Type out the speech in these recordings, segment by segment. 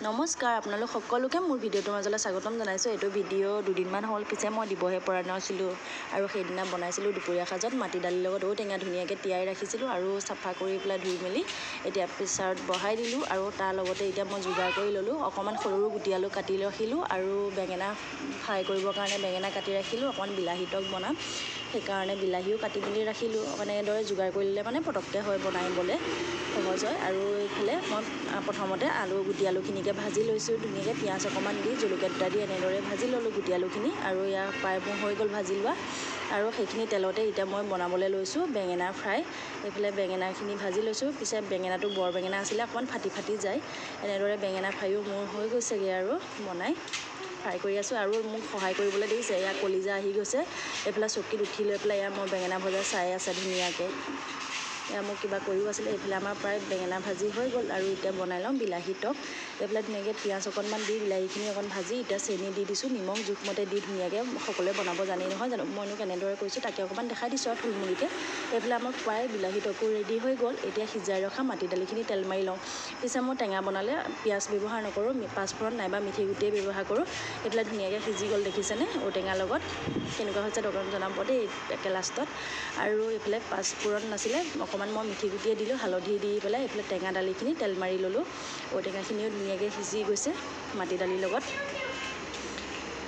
নমস্কাৰ, আপোনালোক সকলোকে মোৰ ভিডিঅ'টোৰ মাজলৈ স্বাগতম জনাইছোঁ। এইটো ভিডিঅ' দুদিনমান হ'ল, পিছে মই দিবহে পৰা নাছিলোঁ আৰু সেইদিনা বনাইছিলোঁ দুপৰীয়া সাজত মাটি দালিৰ লগত ঔটেঙা ধুনীয়াকৈ তিয়াই ৰাখিছিলোঁ আৰু চাফা কৰি পেলাই ধুই মেলি এতিয়া প্ৰেছাৰত বহাই দিলোঁ আৰু তাৰ লগতে এতিয়া মই যোগাৰ কৰি ল'লোঁ। অকণমান সৰু গুটি আলু কাটি ৰাখিলোঁ আৰু বেঙেনা ফ্ৰাই কৰিবৰ কাৰণে বেঙেনা কাটি ৰাখিলোঁ। অকণমান বিলাহী টক বনাম, সেইকাৰণে বিলাহীও কাটি মেলি ৰাখিলোঁ। মানে এনেদৰে যোগাৰ কৰিলে মানে পটককৈ হয়, বনাবলৈ সহজ হয়। আৰু এইফালে মই প্ৰথমতে গুটি আলুখিনিকে ভাজি লৈছোঁ ধুনীয়াকৈ, পিঁয়াজ অকণমান দি জলকীয়া দুটা দি এনেদৰে ভাজি ল'লোঁ গুটি আলুখিনি। আৰু ইয়াৰ প্ৰায় মোৰ হৈ গ'ল ভাজি লোৱা, আৰু সেইখিনি তেলতে এতিয়া মই বনাবলৈ লৈছোঁ বেঙেনা ফ্ৰাই। এইফালে বেঙেনাখিনি ভাজি লৈছোঁ, পিছে বেঙেনাটো বৰ বেঙেনা আছিলে, অকণমান ফাটি যায়। এনেদৰে বেঙেনা ফ্ৰাইও মোৰ হৈ গৈছেগৈ আৰু বনাই ফ্ৰাই কৰি আছোঁ। আৰু মোক সহায় কৰিবলৈ দেখিছে, এয়া কলিজা আহি গৈছে এইফালে চকীত উঠি লৈ পেলাই এয়া মই বেঙেনা ভজা চাই আছে ধুনীয়াকৈ। এয়া মোক কিবা কৰিও আছিলে। এইফালে আমাৰ প্ৰায় বেঙেনা ভাজি হৈ গ'ল আৰু এতিয়া বনাই লওঁ বিলাহী টক। এইফালে ধুনীয়াকৈ পিঁয়াজ অকণমান দি বিলাহীখিনি অকণ ভাজি এতিয়া চেনি দি দিছোঁ, নিমখ জোখমতে দি ধুনীয়াকৈ, সকলোৱে বনাব জানেই নহয় জানো, মইনো কেনেদৰে কৰিছোঁ তাকে অকণমান দেখাই দিছোঁ আৰু থুলমূলকৈ। এইফালে আমাৰ প্ৰায় বিলাহী টকো ৰেডি হৈ গ'ল। এতিয়া সিজাই ৰখা মাটি দালিখিনি তেল মাৰি লওঁ। পিছে মই টেঙা বনালে পিঁয়াজ ব্যৱহাৰ নকৰোঁ, পাঁচফোৰণ নাইবা মিঠি গুটিয়েই ব্যৱহাৰ কৰোঁ। এইফালে ধুনীয়াকৈ সিজি গ'ল দেখিছেনে ঔটেঙাৰ লগত, কেনেকুৱা হৈছে অকণমান জনাব দেই একে লাষ্টত। আৰু এইফালে পাঁচফোৰণ নাছিলে, অকণমান মই মিঠি গুটিয়ে দিলোঁ, হালধি দি পেলাই এইফালে টেঙা দালিখিনি তেল মাৰি ল'লোঁ। ঔটেঙাখিনিও ধুনীয়াকৈ সিজি গৈছে মাটি দালিৰ লগত।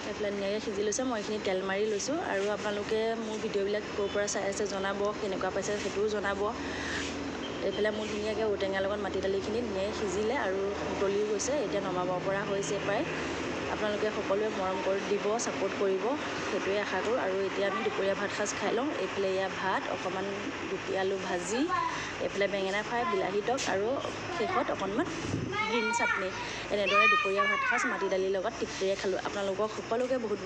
এইফালে ধুনীয়াকৈ সিজি লৈছে, মই এইখিনি তেল মাৰি লৈছোঁ। আৰু আপোনালোকে মোৰ ভিডিঅ'বিলাক ক'ৰ পৰা চাই আছে জনাব, কেনেকুৱা পাইছে সেইটোও জনাব। এইফালে মোৰ ধুনীয়াকৈ ঔটেঙাৰ লগত মাটি দালিখিনি ধুনীয়াকৈ সিজিলে আৰু উতলিও গৈছে, এতিয়া নমাব পৰা হৈছে প্ৰায়। আপোনালোকে সকলোৱে মৰম কৰি দিব, ছাপোৰ্ট কৰিব, সেইটোৱে আশা কৰোঁ। আৰু এতিয়া আমি দুপৰীয়া ভাত সাজ খাই লওঁ। এইফালে এয়া ভাত, অকণমান গুটি আলু ভাজি, এইফালে বেঙেনা ফ্ৰাই, বিলাহী টক আৰু শেষত অকণমান গ্ৰীণ চাটনি। এনেদৰে দুপৰীয়া ভাত সাজ মাটি দালিৰ লগত তৃপ্তিৰে খালোঁ। আপোনালোকক সকলোকে বহুত